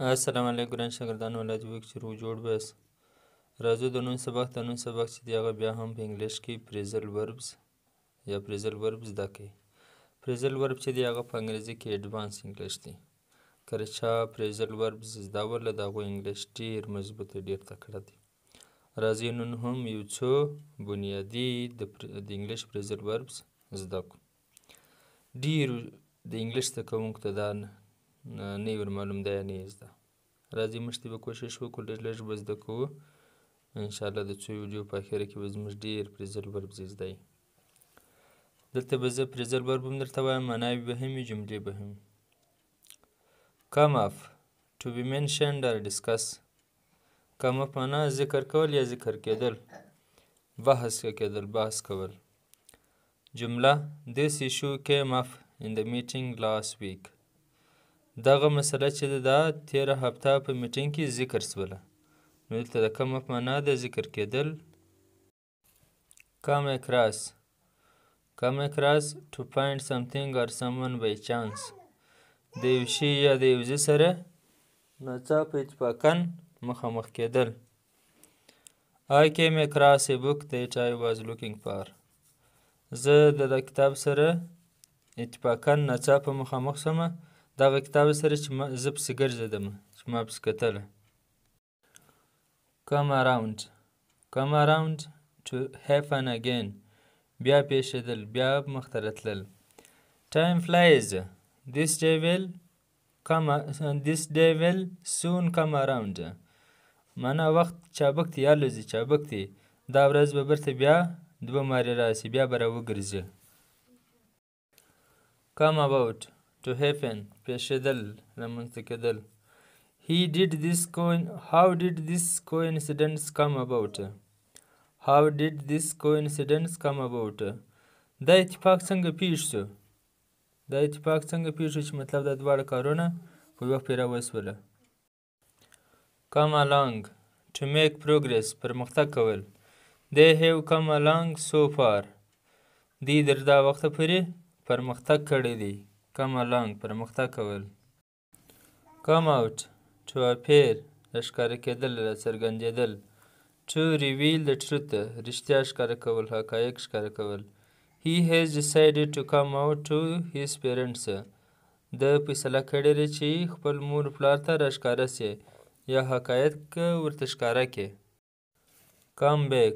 السلام علیکم ګران شاګردانو الله دې وکړي چې روغ جوړ به یاست. راځو د نن سبق چې دی هغه بیا هم په انګلیش کې پریزل وربز یا پریزل ورب زده کړئ. پریزل ورب چې دی هغه په انګریزي کې ایډوانس انګلیش دی. کله چا پریزل وربز زده ول د هغوی انګلیش ډېر مضبوط دی، ډېر تکړه دی. راځئ نن هم یو څو بنیادي د انګلیش پریزل وربز زده کړو. ډېرو د انګلیش زده کوونکو ته دا نه وي ورمعلوم دا یا نه یې زده. راځئ موږ ته به کوشش وکړو لږ لږ به زده کوو. انشاءالله د څو ویډیو په اخره کې به زموږ ډېر پریزل وربز زده وي. دلته به زه پریزل ورب هم درته وایم، معناوې به هم وي، جملې به هم وي. come off to be mentioned or discuss. come off معنا ذکر کول یا ذکر کېدل، بحث کېدل، بحث کول. جمله this issue came up in the meeting last week. دغه مسله چې دا تېره هفته په میټینګ کې ذکر شوله. نو دلته د come up معنا د ذکر کېدل. come across to find something or someone by chance. د یو شي یا د یو ځای سره ناڅاپه اتفاقاً مخامخ کېدل. I came across a book that I was looking for. زه د کتاب سره اتفاقاً ناڅاپه مخامخ شومه دغه کتاب سره چې زه پسې ګرځېدم، چې ما پسې کتله. come around to happen again. بیا پیښېدل، بیا مخته راتلل. time flies. this day will soon come around. معنا وخت چابک دی، الوزي چابک دی، دا ورځ به برته بیا دوه مارې راسي، بیا به راوګرځي. come about to happen. پیښېدل، رامنځته کېدل. how did this coincidence come about. دا اتفاق څنګه پیښ شو. چې مطلب دا دواړه کارونه په یو وخت پرې راوسوله. come along to make progress. پرمختګ کول. they have come along so far. دوی تر دا وخته پورې پرمختګ کړی دی. come along پرمختګ کول. come out to appear. راښکاره کېدل، راڅرګندېدل. to reveal the truth. رښتیا ښکاره کول، حقایق ښکاره کول. he has decided to come out to his parents. ده فیصله کړې ده چې خپل مور پلار ته راښکاره سي یا حقایق ورته ښکاره کړي. come back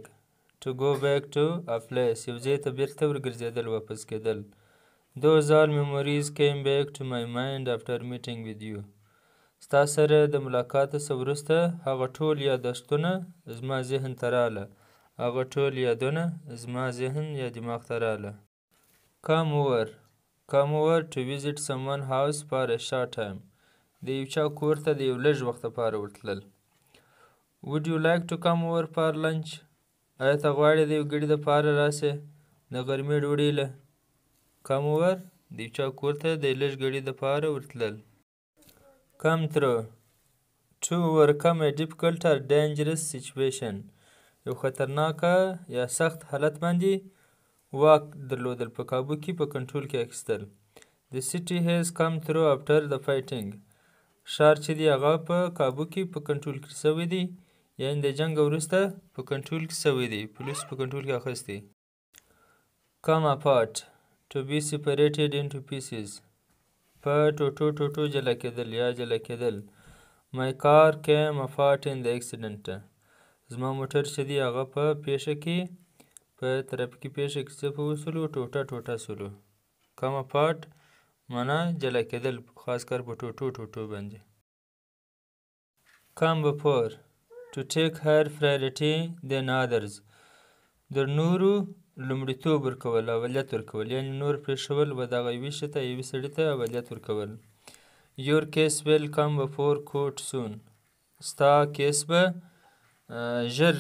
to go back to a place. یو ځای ته بیرته ورګرځېدل، واپس کېدل. those all memories came back to my mind after meeting with you. ستا سره د ملاقات څخه وروسته هغه ټول یادښتونه زما ذهن ته راغله. هغه ټول یادونه زما ذهن یا دماغ ته راغله. come over to visit someone house for a short time. د یو چا کور ته د یو لږ وخت لپاره ورتلل. would you like to come over for lunch. آیا ته غواړې د یو ګړي دپاره راسې د غرمې ډوډۍ له. come over د یو چا کور ته د لږ ګړي دپاره ورتلل. come through to overcome a difficult or dangerous situation. یو خطرناکه یا سخت حالت باندې واک درلودل، په کابو کې، په کنټرول کې اخیستل. the city has come through after the fighting. ښار چې دی هغه په کابو کې په کنټرول کې شوی دی، یعنې د جنګ وروسته په کنټرول کې شوی دی، پولیس په کنټرول کې اخیستی. come apart to be separated into pieces. په ټوټو جلا کېدل یا جلا کېدل. my car came apart in the accident. زما موټر چې دی هغه په پیښه کې، په ترافیکي پیښه کې څه په وسولو، ټوټه سولو. come apart معنا جلا کېدل، خاص کار په ټوټو باندې. come before to take higher priority than others. د نورو لومړیتوب ورکول، اولیت ورکول، یعنې نور پرېښول و دغه یوې شي ته، یوې سړي ته اولیت ورکول. your case will come before court soon. ستا کیس به ژر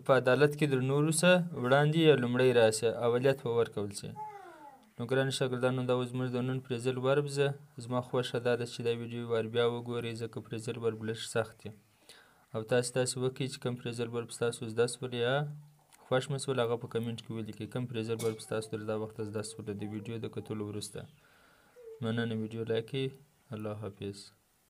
په عدالت کې در نورو څخه وړاندې یا لومړی راسي، اولیت به ورکول شي. نو ګرانو شاګردانو دا اوس زموږ د نن پریزل ورب زه زما خوښه دا ده چې دا ویډیو وار بیا وګورئ، ځکه پریزل ورب لږ سخت دی او تاسې داسې وکړئ چې کوم پریزل ورب ستاسو زده شول یا خوښ مو شول هغه په کمنټ کې ولیکئ. کوم پریزل ورب ستاسو تر دا وخته زده شول د ویډیو د کتلو وروسته. مننه، ویډیو لایک کړئ. الله حافظ.